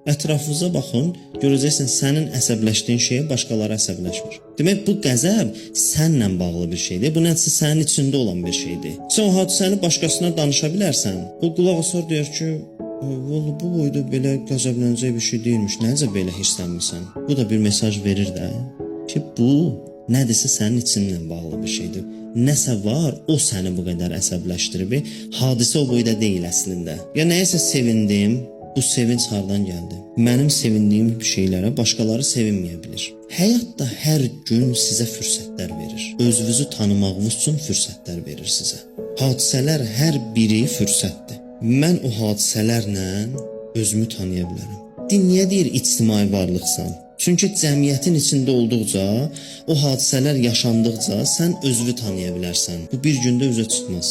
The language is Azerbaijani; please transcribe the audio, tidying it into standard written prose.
Ətrafınıza baxın, görəcəksən sənin əsəbləşdiyin şeyə başqaları əsəbləşmir. Demək bu qəzəb sənlə bağlı bir şeydir. Bu nəsə sənin içində olan bir şeydir. Sən o hadisəni başqasına danışa bilərsən. O qulaq asar deyər ki, "Vallahi bu boyda belə qəzəblənəcək bir şey deyilmiş. Necə belə hirslənmisən?" Bu da bir mesaj verir də ki, bu nədirsə sənin içinlə bağlı bir şeydir. Nəsə var, o səni bu qədər əsəbləşdirib. Hadisə o boyda deyil əslində. Ya nəyəsə sevindim, bu sevinç hardan gəldi? Mənim sevindiyim şeylərə başqaları sevinməyə bilir. Həyat da hər gün sizə fürsətlər verir. Özünüzü tanımağınız üçün fürsətlər verir sizə. Hadisələr hər biri fürsətdir. Mən o hadisələrlə özümü tanıya bilərəm. Niyə deyir ictimai varlıqsan? Çünki cəmiyyətin içində olduqca, o hadisələr yaşandıqca sən özünü tanıya bilərsən. Bu bir gündə üzə çıxmaz.